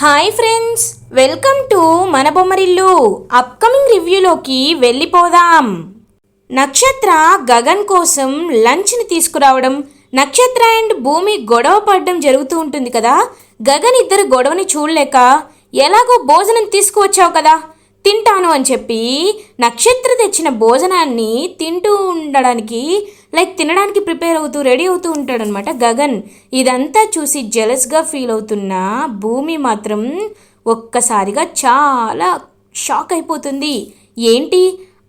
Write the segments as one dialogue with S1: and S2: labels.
S1: Hi friends, welcome to మన Bommarillu. Upcoming రివ్యూలోకి వెళ్ళిపోదాం. నక్షత్ర గగన్ కోసం లంచ్ని తీసుకురావడం, నక్షత్ర అండ్ భూమి గొడవ పడడం జరుగుతూ ఉంటుంది కదా. గగన్ ఇద్దరు గొడవని చూడలేక, ఎలాగో భోజనం తీసుకువచ్చావు కదా తింటాను అని చెప్పి నక్షత్ర తెచ్చిన భోజనాన్ని తింటూ ఉండడానికి తినడానికి ప్రిపేర్ అవుతూ రెడీ అవుతూ ఉంటాడనమాట గగన్. ఇదంతా చూసి జెలస్గా ఫీల్ అవుతున్న భూమి మాత్రం ఒక్కసారిగా చాలా షాక్ అయిపోతుంది. ఏంటి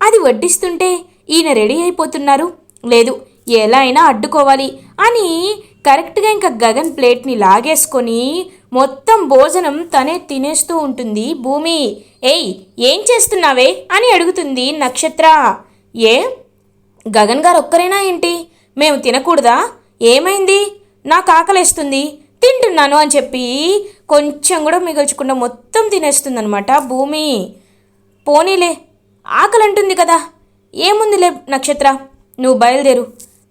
S1: అది వడ్డిస్తుంటే ఈయన రెడీ అయిపోతున్నారు, లేదు ఎలా అయినా అడ్డుకోవాలి అని కరెక్ట్గా ఇంకా గగన్ ప్లేట్ని లాగేసుకొని మొత్తం భోజనం తనే తినేస్తూ ఉంటుంది భూమి. ఏయ్ ఏం చేస్తున్నావే అని అడుగుతుంది నక్షత్ర. ఏ గగన్ గారు ఒక్కరేనా ఏంటి, మేము తినకూడదా, ఏమైంది, నాకు ఆకలేస్తుంది తింటున్నాను అని చెప్పి కొంచెం కూడా మిగల్చకుండా మొత్తం తినేస్తుందనమాట భూమి. పోనీలే ఆకలి అంటుంది కదా, ఏముందిలే నక్షత్ర, నువ్వు బయలుదేరు,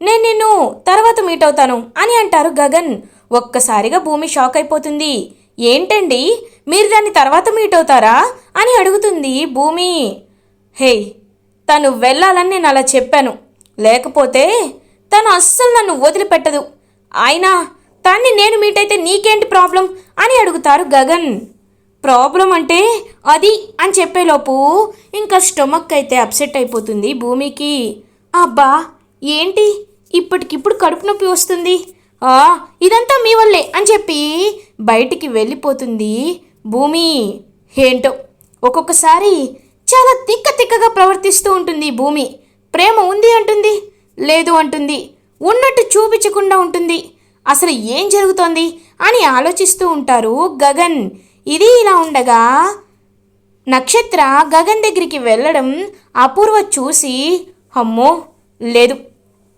S1: నేను నిన్ను తర్వాత మీట్ అవుతాను అని అంటారు గగన్. ఒక్కసారిగా భూమి షాక్ అయిపోతుంది. ఏంటండి మీరు దాన్ని తర్వాత మీట్ అవుతారా అని అడుగుతుంది భూమి. హే తను వెళ్ళాలని నేను అలా చెప్పాను, లేకపోతే తను అస్సలు నన్ను వదిలిపెట్టదు, అయినా తన్ని నేను మీట్ అయితే నీకేంటి ప్రాబ్లం అని అడుగుతారు గగన్. ప్రాబ్లం అంటే అది అని చెప్పేలోపు ఇంకా స్టొమక్ అయితే అప్సెట్ అయిపోతుంది భూమికి. అబ్బా ఏంటి ఇప్పటికిప్పుడు కడుపు నొప్పి వస్తుంది, ఇదంతా మీ వల్లే అని చెప్పి బయటికి వెళ్ళిపోతుంది భూమి. ఏంటో ఒక్కొక్కసారి చాలా తిక్కగా ప్రవర్తిస్తూ ఉంటుంది భూమి. ప్రేమ ఉంది అంటుంది, లేదు అంటుంది, ఉన్నట్టు చూపించకుండా ఉంటుంది, అసలు ఏం జరుగుతోంది అని ఆలోచిస్తూ ఉంటారు గగన్. ఇది ఇలా ఉండగా నక్షత్ర గగన్ దగ్గరికి వెళ్ళడం అపూర్వ చూసి, అమ్మో లేదు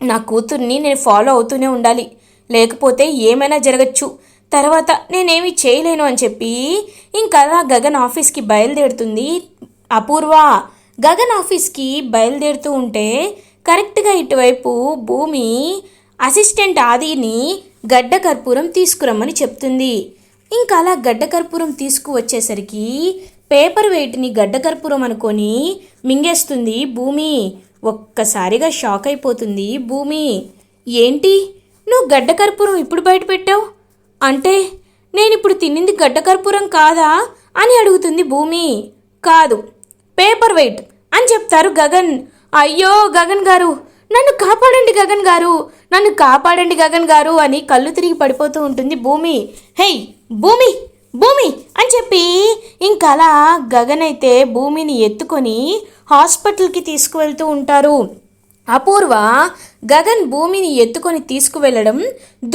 S1: నా కూతుర్ని నేను ఫాలో అవుతూనే ఉండాలి, లేకపోతే ఏమైనా జరగచ్చు, తర్వాత నేనేమి చేయలేను అని చెప్పి ఇంకా గగన్ ఆఫీస్కి బయలుదేరుతుంది అపూర్వ. గగన్ ఆఫీస్కి బయలుదేరుతూ ఉంటే కరెక్ట్గా ఇటువైపు భూమి అసిస్టెంట్ ఆదిని గడ్డ కర్పూరం తీసుకురమ్మని చెప్తుంది. ఇంకా అలా గడ్డ కర్పూరం తీసుకువచ్చేసరికి పేపర్ వెయిట్ని గడ్డ కర్పూరం అనుకొని మింగేస్తుంది భూమి. ఒక్కసారిగా షాక్ అయిపోతుంది భూమి. ఏంటి నువ్వు గడ్డ కర్పూరం ఇప్పుడు బయట పెట్టావు అంటే నేనిప్పుడు తిన్నింది గడ్డ కర్పూరం కాదా అని అడుగుతుంది భూమి. కాదు పేపర్ వెయిట్ అని చెప్తారు గగన్. అయ్యో గగన్ గారు నన్ను కాపాడండి గగన్ గారు, నన్ను కాపాడండి గగన్ గారు అని కళ్ళు తిరిగి పడిపోతూ ఉంటుంది భూమి. హే భూమి భూమి అని చెప్పి ఇంకా అలా గగన్ అయితే భూమిని ఎత్తుకొని హాస్పిటల్కి తీసుకువెళ్తూ ఉంటారు. అపూర్వ గగన్ భూమిని ఎత్తుకొని తీసుకువెళ్ళడం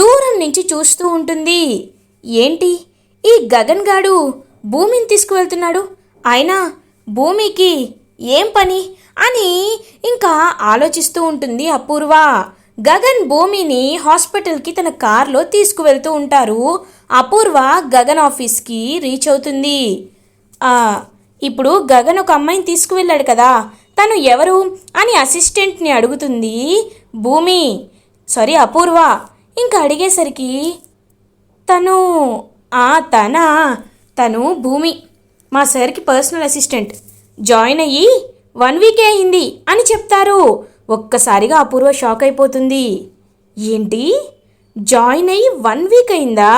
S1: దూరం నుంచి చూస్తూ ఉంటుంది. ఏంటి ఈ గగన్ గాడు భూమిని తీసుకువెళ్తున్నాడు, అయినా భూమికి ఏం పని అని ఇంకా ఆలోచిస్తూ ఉంటుంది అపూర్వ. గగన్ భూమిని హాస్పిటల్కి తన కార్లో తీసుకువెళ్తూ ఉంటారు. అపూర్వ గగన్ ఆఫీస్కి రీచ్ అవుతుంది. ఇప్పుడు గగన్ ఒక అమ్మాయిని తీసుకువెళ్ళాడు కదా, తను ఎవరు అని అసిస్టెంట్ని అడుగుతుంది భూమి, సారీ అపూర్వ. ఇంకా అడిగేసరికి తను తను భూమి మా సార్కి పర్సనల్ అసిస్టెంట్, జాయిన్ అయ్యి 1 వీకే అయింది అని చెప్తారు. ఒక్కసారిగా అపూర్వ షాక్ అయిపోతుంది. ఏంటి జాయిన్ అయ్యి 1 వీక్ అయిందా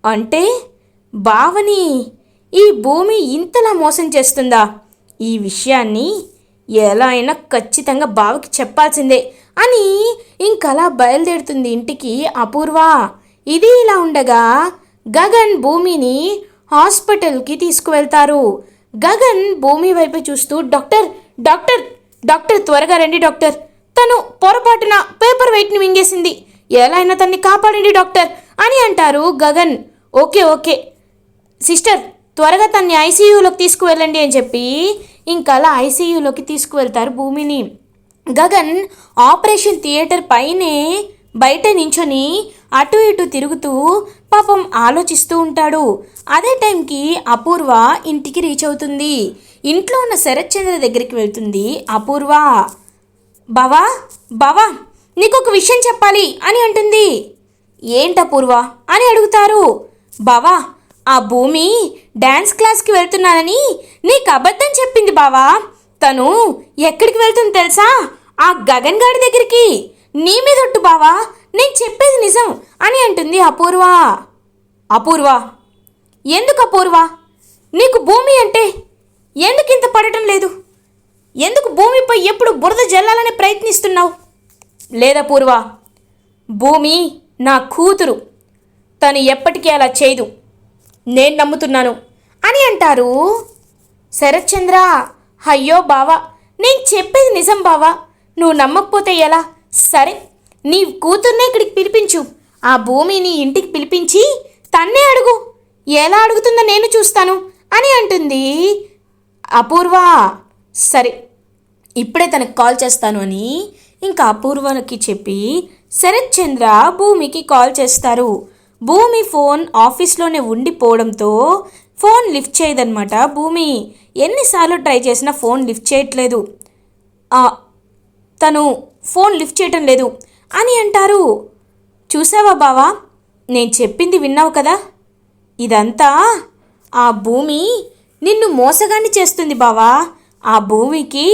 S1: అంటే బావని ఈ భూమి ఇంతలా మోసం చేస్తుందా, ఈ విషయాన్ని ఎలా అయినా ఖచ్చితంగా బావకి చెప్పాల్సిందే అని ఇంకలా బయలుదేరుతుంది ఇంటికి అపూర్వ. ఇది ఇలా ఉండగా గగన్ భూమిని హాస్పిటల్కి తీసుకువెళ్తారు. గగన్ భూమి వైపు చూస్తూ డాక్టర్ డాక్టర్ డాక్టర్ త్వరగా రండి డాక్టర్, తను పొరపాటున పేపర్ వెయిట్ని మింగేసింది, ఎలా అయినా తన్ని కాపాడండి డాక్టర్ అని అంటారు గగన్. ఓకే సిస్టర్ త్వరగా తన్ని ఐసీయూలోకి తీసుకువెళ్ళండి అని చెప్పి ఇంకా అలా ఐసీయూలోకి తీసుకువెళ్తారు భూమిని. గగన్ ఆపరేషన్ థియేటర్ పైనే బయట నించొని అటు ఇటు తిరుగుతూ పాపం ఆలోచిస్తూ ఉంటాడు. అదే టైంకి అపూర్వ ఇంటికి రీచ్ అవుతుంది. ఇంట్లో ఉన్న శరత్ చంద్ర దగ్గరికి వెళ్తుంది అపూర్వ. బావా నీకొక విషయం చెప్పాలి అని అంటుంది. ఏంటి అపూర్వ అని అడుగుతారు. బావా ఆ భూమి డ్యాన్స్ క్లాస్కి వెళ్తున్నానని నీకు అబద్ధం చెప్పింది బావా. తను ఎక్కడికి వెళ్తుంది తెలుసా? ఆ గగన్ గాడి దగ్గరికి. నీ మీద ఒట్టు బావా, నేను చెప్పేది నిజం అని అంటుంది అపూర్వ. అపూర్వ, ఎందుకు అపూర్వ? నీకు భూమి అంటే ఎందుకు ఇంత పడటం లేదు? ఎందుకు భూమిపై ఎప్పుడు బురద జల్లాలని ప్రయత్నిస్తున్నావు? లేదా పూర్వ, భూమి నా కూతురు, తను ఎప్పటికీ అలా చేయదు, నేను నమ్ముతున్నాను అని అంటారు శరత్చంద్ర. అయ్యో బావా, నేను చెప్పేది నిజం బావా, నువ్వు నమ్మకపోతే ఎలా? సరే, నీ కూతుర్నే ఇక్కడికి పిలిపించు. ఆ భూమిని ఇంటికి పిలిపించి తన్నే అడుగు. ఎలా అడుగుతుందో నేను చూస్తాను అని అంటుంది అపూర్వ. సరే, ఇప్పుడే తనకు కాల్ చేస్తాను అని ఇంకా అపూర్వకి చెప్పి శరత్చంద్ర భూమికి కాల్ చేస్తారు. భూమి ఫోన్ ఆఫీస్లోనే ఉండిపోవడంతో ఫోన్ లిఫ్ట్ చేయదనమాట. భూమి ఎన్నిసార్లు ట్రై చేసినా ఫోన్ లిఫ్ట్ చేయట్లేదు. తను ఫోన్ లిఫ్ట్ చేయటం లేదు అని అంటారు. చూసావా బావా, నేను చెప్పింది విన్నావు కదా? ఇదంతా ఆ భూమి నిన్ను మోసగాన్ని చేస్తుంది బావా. ఆ భూమికి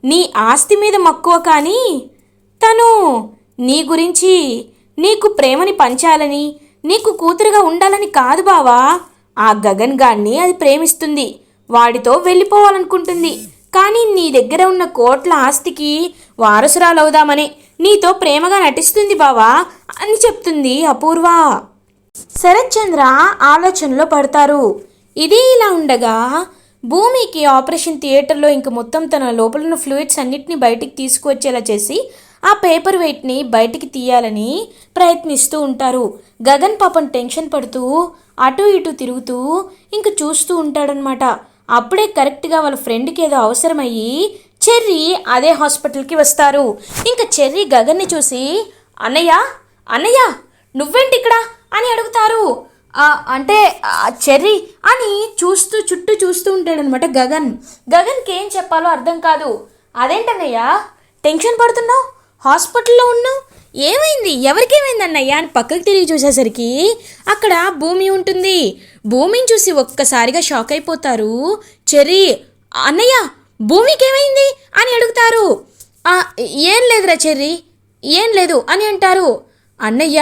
S1: నీ ఆస్తి మీద మక్కువ, కానీ తను నీ గురించి, నీకు ప్రేమని పంచాలని, నీకు కూతురుగా ఉండాలని కాదు బావా. ఆ గగన్ గాన్ని అది ప్రేమిస్తుంది, వాడితో వెళ్ళిపోవాలనుకుంటుంది. కానీ నీ దగ్గర ఉన్న కోట్ల ఆస్తికి వారసురాలవుదామని నీతో ప్రేమగా నటిస్తుంది బావా అని చెప్తుంది అపూర్వ. శరత్చంద్ర ఆలోచనలో పడతారు. ఇది ఇలా ఉండగా భూమికి ఆపరేషన్ థియేటర్లో ఇంక మొత్తం తన లోపల ఉన్న ఫ్లూయిడ్స్ అన్నిటిని బయటికి తీసుకువచ్చేలా చేసి ఆ పేపర్ వెయిట్ని బయటికి తీయాలని ప్రయత్నిస్తూ ఉంటారు. గగన్ పాపం టెన్షన్ పడుతూ అటు ఇటు తిరుగుతూ ఇంక చూస్తూ ఉంటాడనమాట. అప్పుడే కరెక్ట్గా వాళ్ళ ఫ్రెండ్కి ఏదో అవసరమయ్యి చెర్రీ అదే హాస్పిటల్కి వస్తారు. ఇంకా చెర్రీ గగన్ని చూసి అన్నయ్య అన్నయ్య నువ్వేంటి ఇక్కడ అని అడుగుతారు. అంటే చెర్రీ అని చుట్టూ చూస్తూ ఉంటాడనమాట గగన్. గగన్కి ఏం చెప్పాలో అర్థం కాదు. అదేంటన్నయ్య టెన్షన్ పడుతున్నావు, హాస్పిటల్లో ఉన్నావు, ఏమైంది, ఎవరికేమైంది అన్నయ్య అని పక్కకి తిరిగి చూసేసరికి అక్కడ భూమి ఉంటుంది. భూమిని చూసి ఒక్కసారిగా షాక్ అయిపోతారు. చెర్రీ అన్నయ్య భూమికి ఏమైంది అని అడుగుతారు. ఏం లేదురా చెర్రీ, ఏం లేదు అని అంటారు. అన్నయ్య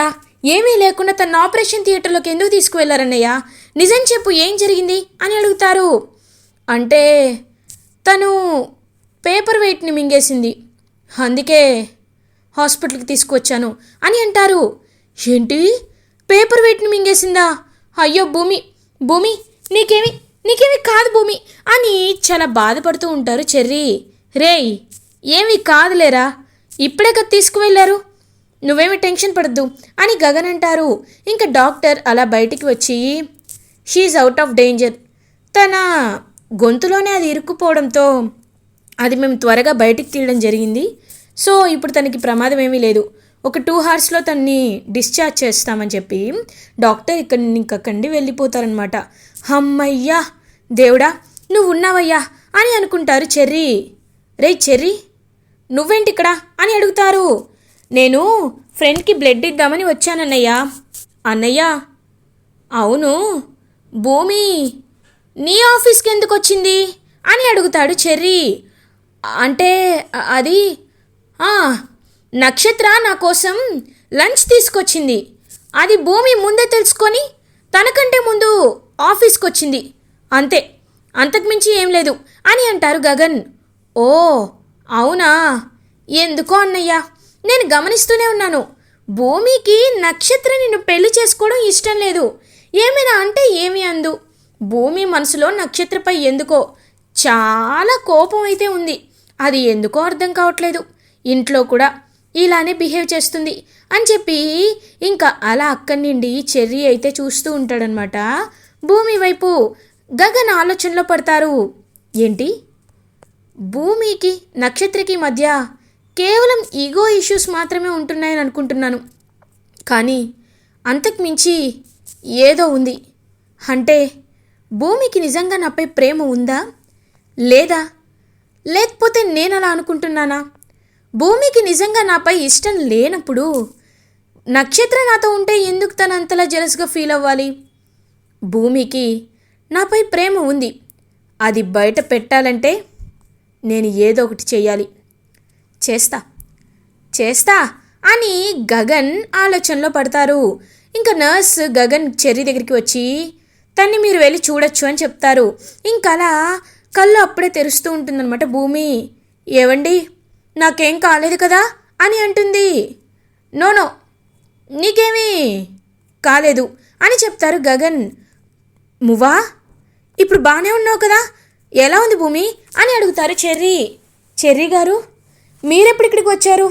S1: ఏమీ లేకుండా తన ఆపరేషన్ థియేటర్లోకి ఎందుకు తీసుకువెళ్ళారన్నయ్య, నిజం చెప్పు ఏం జరిగింది అని అడుగుతారు. అంటే తను పేపర్ వెయిట్ని మింగేసింది, అందుకే హాస్పిటల్కి తీసుకువచ్చాను అని అంటారు. ఏంటి, పేపర్ వెయిట్ని మింగేసిందా? అయ్యో భూమి భూమి నీకేమి కాదు భూమి అని చాలా బాధపడుతూ ఉంటారు చెర్రీ. రేయ్ ఏమీ కాదులేరా, ఇప్పుడే కదా తీసుకువెళ్ళారు, నువ్వేమి టెన్షన్ పడద్దు అని గగన్ అంటారు. ఇంకా డాక్టర్ అలా బయటికి వచ్చి షీఈ్ అవుట్ ఆఫ్ డేంజర్, తన గొంతులోనే అది ఇరుక్కుపోవడంతో అది మేము త్వరగా బయటికి తీయడం జరిగింది. సో ఇప్పుడు తనకి ప్రమాదం ఏమీ లేదు, ఒక 2 hours తన్ని డిశ్చార్జ్ చేస్తామని చెప్పి డాక్టర్ ఇక్కడి వెళ్ళిపోతారనమాట. అమ్మయ్యా దేవుడా నువ్వు ఉన్నావయ్యా అని అనుకుంటారు చెర్రీ. రే చెర్రీ నువ్వేంటి ఇక్కడ అని అడుగుతారు. నేను ఫ్రెండ్కి బ్లడ్ ఇద్దామని వచ్చానన్నయ్య. అన్నయ్య అవును, భూమి నీ ఆఫీస్కి ఎందుకు వచ్చింది అని అడుగుతాడు చెర్రీ. అంటే అది నక్షత్ర నా కోసం లంచ్ తీసుకొచ్చింది, అది భూమి ముందే తెలుసుకొని తనకంటే ముందు ఆఫీస్కి వచ్చింది, అంతే, అంతకుమించి ఏం లేదు అని అంటారు గగన్. ఓ అవునా, ఎందుకో అన్నయ్య నేను గమనిస్తూనే ఉన్నాను, భూమికి నక్షత్ర నిన్ను పెళ్లి చేసుకోవడం ఇష్టం లేదు, ఏమైనా అంటే ఏమి అందు. భూమి మనసులో నక్షత్రపై ఎందుకో చాలా కోపం అయితే ఉంది, అది ఎందుకో అర్థం కావట్లేదు, ఇంట్లో కూడా ఇలానే బిహేవ్ చేస్తుంది అని చెప్పి ఇంకా అలా అక్కడి నుండి చెర్రీ అయితే చూస్తూ ఉంటాడనమాట. భూమి వైపు గగన్ ఆలోచనలో పడతారు. ఏంటి, భూమికి నక్షత్రకి మధ్య కేవలం ఈగో ఇష్యూస్ మాత్రమే ఉంటున్నాయని అనుకుంటున్నాను, కానీ అంతకుమించి ఏదో ఉంది. అంటే భూమికి నిజంగా నాపై ప్రేమ ఉందా, లేకపోతే నేను అలా అనుకుంటున్నానా? భూమికి నిజంగా నాపై ఇష్టం లేనప్పుడు నక్షత్ర నాతో ఉంటే ఎందుకు తను అంతలా జెలస్గా ఫీల్ అవ్వాలి? భూమికి నాపై ప్రేమ ఉంది. అది బయట పెట్టాలంటే నేను ఏదో ఒకటి చెయ్యాలి. చేస్తా చేస్తా అని గగన్ ఆలోచనలో పడతారు. ఇంకా నర్స్ గగన్ చెర్రీ దగ్గరికి వచ్చి తన్ని మీరు వెళ్ళి చూడొచ్చు అని చెప్తారు. ఇంకలా కళ్ళు అప్పుడే తెరుస్తూ ఉంటుందన్నమాట భూమి. ఏవండి, నాకేం కాలేదు కదా అని అంటుంది. నో నీకేమీ కాలేదు అని చెప్తారు గగన్. మువ్వా, ఇప్పుడు బాగానే ఉన్నావు కదా, ఎలా ఉంది భూమి అని అడుగుతారు చెర్రీ. చెర్రీ గారు, మీరెప్పుడు ఇక్కడికి వచ్చారు?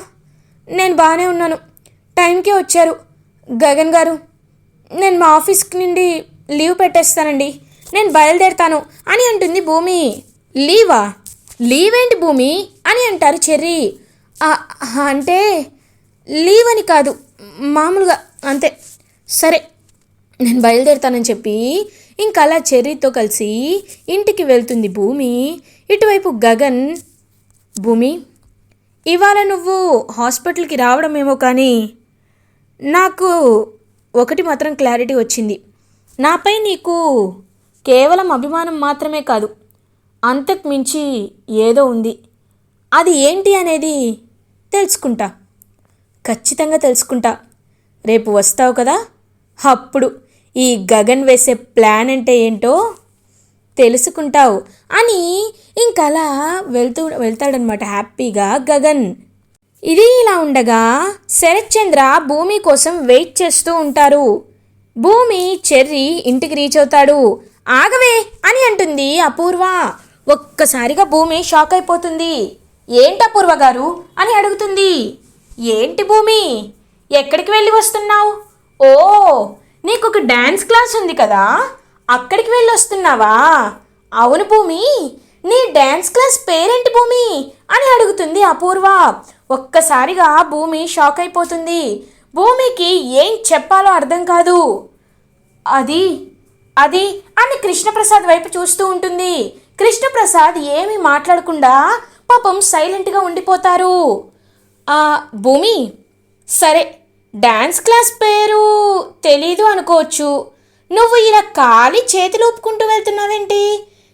S1: నేను బాగానే ఉన్నాను, టైంకే వచ్చారు. గగన్ గారు, నేను మా ఆఫీస్కి నుండి లీవ్ పెట్టేస్తానండి, నేను బయలుదేరుతాను అని అంటుంది భూమి. లీవా? లీవ్ ఏంటి భూమి అని అంటారు చెర్రీ. అంటే లీవ్ అని కాదు, మామూలుగా అంతే. సరే, నేను బయలుదేరుతానని చెప్పి ఇంకలా చెర్రీతో కలిసి ఇంటికి వెళ్తుంది భూమి. ఇటువైపు గగన్, భూమి, ఇవాళ నువ్వు హాస్పిటల్కి రావడమేమో కానీ నాకు ఒకటి మాత్రం క్లారిటీ వచ్చింది. నాపై నీకు కేవలం అభిమానం మాత్రమే కాదు, అంతకు మించి ఏదో ఉంది. అది ఏంటి అనేది తెలుసుకుంటా, ఖచ్చితంగా తెలుసుకుంటా. రేపు వస్తావు కదా, అప్పుడు ఈ గగన్ వేసే ప్లాన్ అంటే ఏంటో తెలుసుకుంటావు అని ఇంకలా వెళ్తాడనమాట హ్యాపీగా గగన్. ఇది ఇలా ఉండగా శరత్చంద్ర భూమి కోసం వెయిట్ చేస్తూ ఉంటారు. భూమి చెర్రీ ఇంటికి రీచ్ అవుతాడు. ఆగవే అని అంటుంది అపూర్వ. ఒక్కసారిగా భూమి షాక్ అయిపోతుంది. ఏంటి అపూర్వ గారు అని అడుగుతుంది. ఏంటి భూమి, ఎక్కడికి వెళ్ళి వస్తున్నావు? ఓ, నీకు ఒక డ్యాన్స్ క్లాస్ ఉంది కదా, అక్కడికి వెళ్ళి వస్తున్నావా? అవును భూమి, నీ డ్యాన్స్ క్లాస్ పేరేంటి భూమి అని అడుగుతుంది అపూర్వ. ఒక్కసారిగా భూమి షాక్ అయిపోతుంది. భూమికి ఏం చెప్పాలో అర్థం కాదు. అది అది అని కృష్ణప్రసాద్ వైపు చూస్తూ ఉంటుంది. కృష్ణప్రసాద్ ఏమీ మాట్లాడకుండా పాపం సైలెంట్గా ఉండిపోతారు. భూమి, సరే, డ్యాన్స్ క్లాస్ పేరు తెలీదు అనుకోవచ్చు, నువ్వు ఇలా ఖాళీ చేతులు ఊపుకుంటూ వెళ్తున్నావేంటి?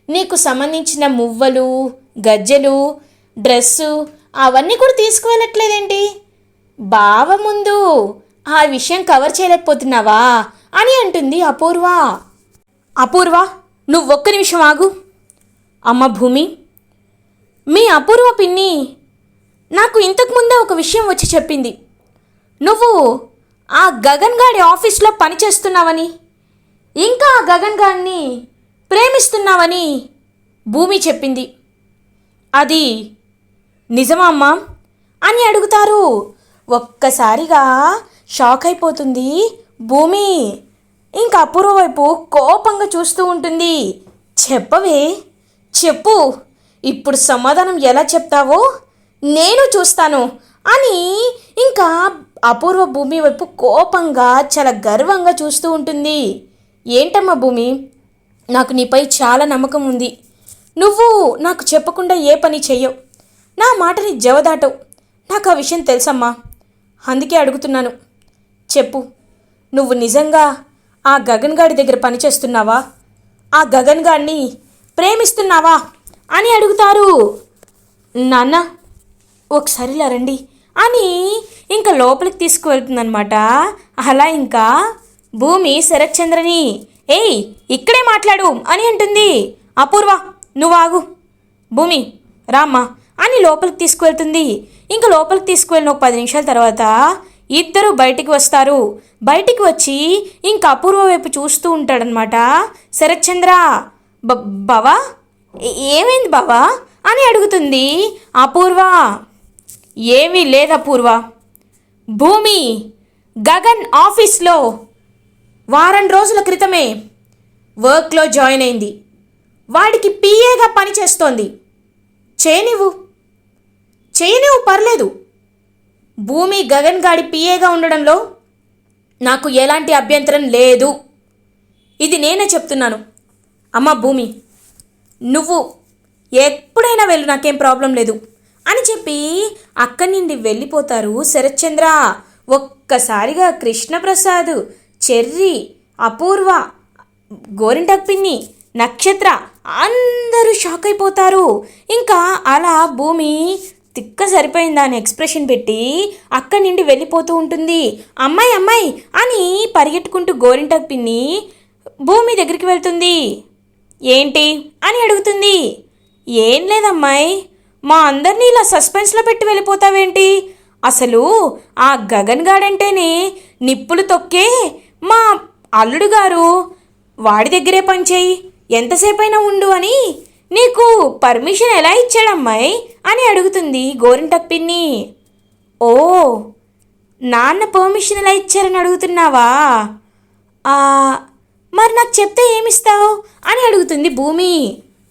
S1: నీకు సంబంధించిన మువ్వలు, గజ్జెలు, డ్రెస్సు అవన్నీ కూడా తీసుకువెళ్ళట్లేదేంటి? బావ ముందు ఆ విషయం కవర్ చేయలేకపోతున్నావా అని అంటుంది అపూర్వ. అపూర్వ, నువ్వు ఒక్క నిమిషం ఆగు. అమ్మ భూమి, మీ అపూర్వ పిన్ని నాకు ఇంతకుముందే ఒక విషయం వచ్చి చెప్పింది. నువ్వు ఆ గగన్ గాడి ఆఫీస్లో పనిచేస్తున్నావని, ఇంకా ఆ గగన్ గాడిని ప్రేమిస్తున్నావని భూమి చెప్పింది. అది నిజమా అమ్మా అని అడుగుతారు. ఒక్కసారిగా షాక్ అయిపోతుంది భూమి. ఇంకా అపూర్వ వైపు కోపంగా చూస్తూ ఉంటుంది. చెప్పవే, చెప్పు, ఇప్పుడు సమాధానం ఎలా చెప్తావో నేను చూస్తాను అని ఇంకా అపూర్వ భూమి వైపు కోపంగా చాలా గర్వంగా చూస్తూ ఉంటుంది. ఏంటమ్మా భూమి, నాకు నీపై చాలా నమ్మకం ఉంది. నువ్వు నాకు చెప్పకుండా ఏ పని చెయ్యవు, నా మాటని జవదాటవు. నాకు ఆ విషయం తెలుసమ్మా, అందుకే అడుగుతున్నాను. చెప్పు, నువ్వు నిజంగా ఆ గగన్ గాడి దగ్గర పనిచేస్తున్నావా? ఆ గగన్ గాడిని ప్రేమిస్తున్నావా అని అడుగుతారు. నాన్న, ఒకసారి ఇలా రండి అని ఇంకా లోపలికి తీసుకువెళ్తుందనమాట. అలా ఇంకా భూమి శరత్చంద్రని, ఏయ్ ఇక్కడే మాట్లాడు అని అంటుంది. అపూర్వ, నువ్వు ఆగు, భూమి రామ్మా అని లోపలికి తీసుకువెళ్తుంది. ఇంకా లోపలికి తీసుకువెళ్ళిన ఒక 10 నిమిషాల తర్వాత ఇద్దరు బయటికి వస్తారు. బయటికి వచ్చి ఇంకా అపూర్వ వైపు చూస్తూ ఉంటాడనమాట శరత్చంద్ర. బావా, ఏమైంది బావా అని అడుగుతుంది అపూర్వ. ఏమీ లేదు అపూర్వ, భూమి గగన్ ఆఫీస్లో వారం రోజుల క్రితమే వర్క్లో జాయిన్ అయింది. వాడికి పిఏగా పనిచేస్తోంది. చేయనివ్వు, పర్లేదు. భూమి గగన్ గాడి పిఏగా ఉండడంలో నాకు ఎలాంటి అభ్యంతరం లేదు. ఇది నేనే చెప్తున్నాను. అమ్మ భూమి, నువ్వు ఎప్పుడైనా వెళ్ళు, నాకేం ప్రాబ్లం లేదు అని చెప్పి అక్కడి నుండి వెళ్ళిపోతారు శరత్చంద్ర. ఒక్కసారిగా కృష్ణప్రసాద్, చెర్రీ, అపూర్వ గోరింటాకు పిన్ని, నక్షత్ర అందరూ షాక్ అయిపోతారు. ఇంకా అలా భూమి తిక్క సరిపోయిందా అని ఎక్స్ప్రెషన్ పెట్టి అక్కడి నుండి వెళ్ళిపోతూ ఉంటుంది. అమ్మాయి అమ్మాయి అని పరిగెట్టుకుంటూ గోరింటాకు పిన్ని భూమి దగ్గరికి వెళ్తుంది. ఏంటి అని అడుగుతుంది. ఏం లేదమ్మాయి, మా అందరినీ ఇలా సస్పెన్స్లో పెట్టి వెళ్ళిపోతావేంటి? అసలు ఆ గగన్ గాడంటేనే నిప్పులు తొక్కే మా అల్లుడు గారు, వాడి దగ్గరే పనిచేయి, ఎంతసేపైనా ఉండు అని నీకు పర్మిషన్ ఎలా ఇచ్చాడమ్మాయి అని అడుగుతుంది గోరింటాకు పిన్ని. ఓ, నాన్న పర్మిషన్ ఎలా ఇచ్చారని అడుగుతున్నావా? మరి నాకు చెప్తే ఏమిస్తావు అని అడుగుతుంది భూమి.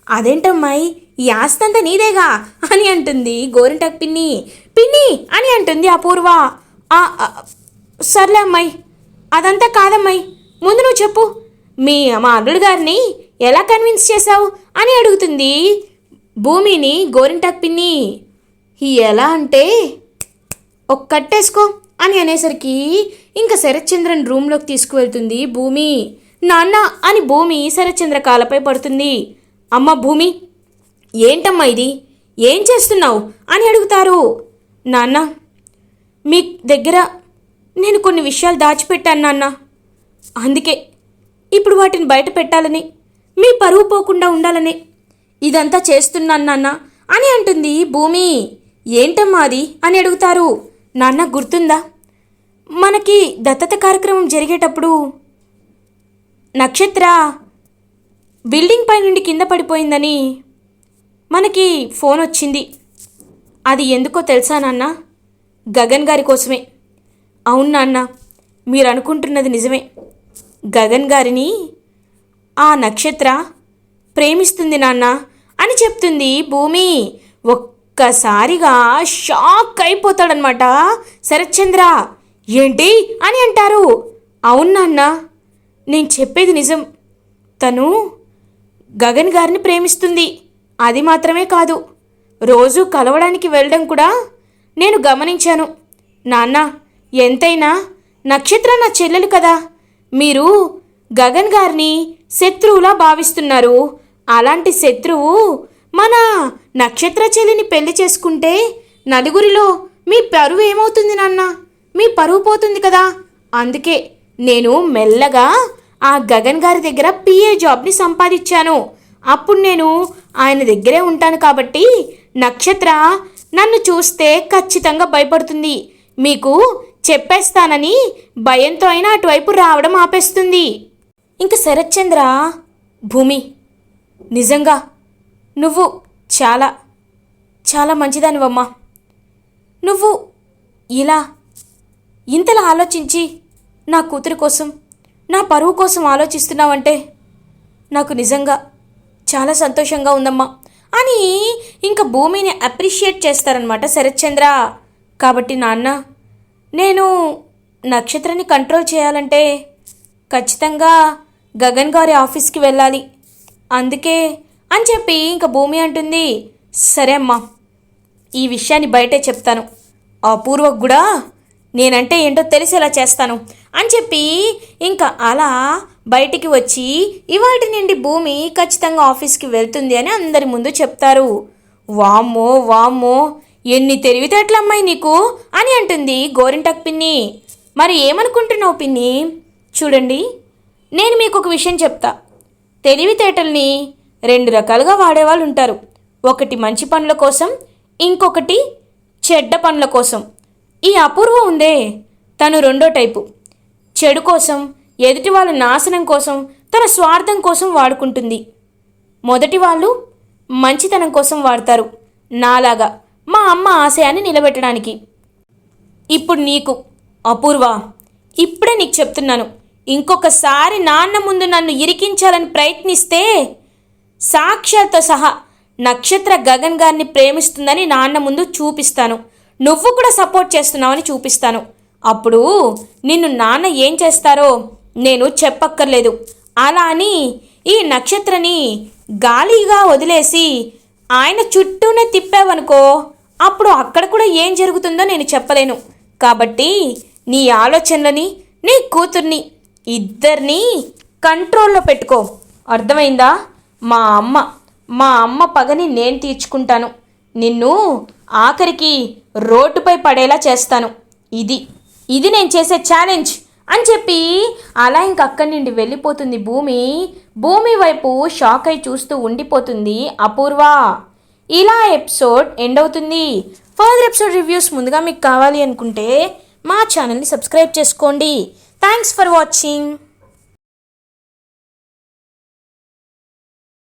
S1: అదేంటమ్మాయి, ఈ ఆస్తంతా నీదేగా అని అంటుంది గోరింటాకు పిన్ని. పిన్ని అని అంటుంది అపూర్వ. సర్లే అమ్మాయి, అదంతా కాదమ్మాయి, ముందు నువ్వు చెప్పు, మా అల్లుడు గారిని ఎలా కన్విన్స్ చేశావు అని అడుగుతుంది భూమిని గోరింటాకు పిన్ని. ఎలా అంటే కట్టేసుకో అని అనేసరికి ఇంకా శరత్చంద్రన్ రూమ్లోకి తీసుకువెళ్తుంది భూమి. నాన్న అని భూమి శరత్చంద్ర కాళ్ళపై పడుతుంది. అమ్మ భూమి, ఏంటమ్మా ఇది, ఏం చేస్తున్నావు అని అడుగుతారు. నాన్న, మీ దగ్గర నేను కొన్ని విషయాలు దాచిపెట్టాను నాన్న, అందుకే ఇప్పుడు వాటిని బయట పెట్టాలని, మీ పరువు పోకుండా ఉండాలని ఇదంతా చేస్తున్నాను నాన్న అని అంటుంది భూమి. ఏంటమ్మా అది అని అడుగుతారు. నాన్న, గుర్తుందా మనకి దత్తత కార్యక్రమం జరిగేటప్పుడు నక్షత్ర బిల్డింగ్ పై నుండి కింద పడిపోయిందని మనకి ఫోన్ వచ్చింది. అది ఎందుకో తెలుసా నాన్న? గగన్ గారి కోసమే. అవును నాన్న, మీరు అనుకుంటున్నది నిజమే. గగన్ గారిని ఆ నక్షత్ర ప్రేమిస్తుంది నాన్న అని చెప్తుంది భూమి. ఒక్కసారిగా షాక్ అయిపోతాడనమాట శరత్చంద్ర. ఏంటి అని అంటారు. అవును నాన్న, నేను చెప్పేది నిజం. తను గగన్ గారిని ప్రేమిస్తుంది. అది మాత్రమే కాదు, రోజు కలవడానికి వెళ్ళడం కూడా నేను గమనించాను. నాన్న, ఎంతైనా నక్షత్ర నా చెల్లెలు కదా. మీరు గగన్ గారిని శత్రువులా భావిస్తున్నారు. అలాంటి శత్రువు మన నక్షత్ర చెల్లిని పెళ్లి చేసుకుంటే నలుగురిలో మీ పరువు ఏమవుతుంది నాన్న? మీ పరువు పోతుంది కదా. అందుకే నేను మెల్లగా ఆ గగన్ గారి దగ్గర పిఏ జాబ్ని సంపాదించాను. అప్పుడు నేను ఆయన దగ్గరే ఉంటాను కాబట్టి నక్షత్ర నన్ను చూస్తే ఖచ్చితంగా భయపడుతుంది. మీకు చెప్పేస్తానని భయంతో అయినా అటువైపు రావడం ఆపేస్తుంది. ఇంక శరత్చంద్ర, భూమి, నిజంగా నువ్వు చాలా చాలా మంచిదానివమ్మా. నువ్వు ఇలా ఇంతలా ఆలోచించి నా కూతురి కోసం, నా పరువు కోసం ఆలోచిస్తున్నావంటే నాకు నిజంగా చాలా సంతోషంగా ఉందమ్మా అని ఇంకా భూమిని అప్రిషియేట్ చేస్తారనమాట శరత్చంద్ర. కాబట్టి నాన్న, నేను నక్షత్రాన్ని కంట్రోల్ చేయాలంటే ఖచ్చితంగా గగన్ గారి ఆఫీస్కి వెళ్ళాలి. అందుకే అని చెప్పి ఇంకా భూమి అంటుంది. సరే అమ్మా, ఈ విషయాన్ని బయటే చెప్తాను. అపూర్వకు కూడా నేనంటే ఏంటో తెలిసేలా చేస్తాను అని చెప్పి ఇంకా అలా బయటికి వచ్చి ఇవాటి నుండి భూమి ఖచ్చితంగా ఆఫీస్కి వెళ్తుంది అని అందరి ముందు చెప్తారు. వామ్మో వామ్మో, ఎన్ని తెలివితేటలమ్మాయి నీకు అని అంటుంది గోరింటాకు పిన్ని. మరి ఏమనుకుంటున్నావు పిన్ని? చూడండి, నేను మీకు ఒక విషయం చెప్తా. తెలివితేటల్ని రెండు రకాలుగా వాడేవాళ్ళు ఉంటారు. ఒకటి మంచి పనుల కోసం, ఇంకొకటి చెడ్డ పనుల కోసం. ఈ అపూర్వ ఉందే, తను రెండో టైపు. చెడు కోసం, ఎదుటి వాళ్ళ నాశనం కోసం, తన స్వార్థం కోసం వాడుకుంటుంది. మొదటి వాళ్ళు మంచితనం కోసం వాడతారు, నాలాగా మా అమ్మ ఆశయాన్ని నిలబెట్టడానికి. ఇప్పుడు నీకు అపూర్వ, ఇప్పుడే నీకు చెప్తున్నాను, ఇంకొకసారి నాన్న ముందు నన్ను ఇరికించాలని ప్రయత్నిస్తే సాక్ష్యాలతో సహా నక్షత్ర గగన్ గారిని ప్రేమిస్తుందని నాన్న ముందు చూపిస్తాను. నువ్వు కూడా సపోర్ట్ చేస్తున్నావని చూపిస్తాను. అప్పుడు నిన్ను నాన్న ఏం చేస్తారో నేను చెప్పక్కర్లేదు. అలా అని ఈ నక్షత్రని గాలిగా వదిలేసి ఆయన చుట్టూనే తిప్పావనుకో, అప్పుడు అక్కడ కూడా ఏం జరుగుతుందో నేను చెప్పలేను. కాబట్టి నీ ఆలోచనలని, నీ కూతుర్ని ఇద్దరినీ కంట్రోల్లో పెట్టుకో, అర్థమైందా? మా అమ్మ పగని నేను తీర్చుకుంటాను, నిన్ను ఆఖరికి రోడ్డుపై పడేలా చేస్తాను, ఇది నేను చేసే ఛాలెంజ్ అని చెప్పి అలా ఇంక అక్కడి నుండి వెళ్ళిపోతుంది భూమి వైపు షాక్ అయి చూస్తూ ఉండిపోతుంది అపూర్వ. ఇలా ఎపిసోడ్ ఎండ్ అవుతుంది. ఫర్దర్ ఎపిసోడ్ రివ్యూస్ ముందుగా మీకు కావాలి అనుకుంటే మా ఛానల్ని సబ్స్క్రైబ్ చేసుకోండి. Thanks for watching.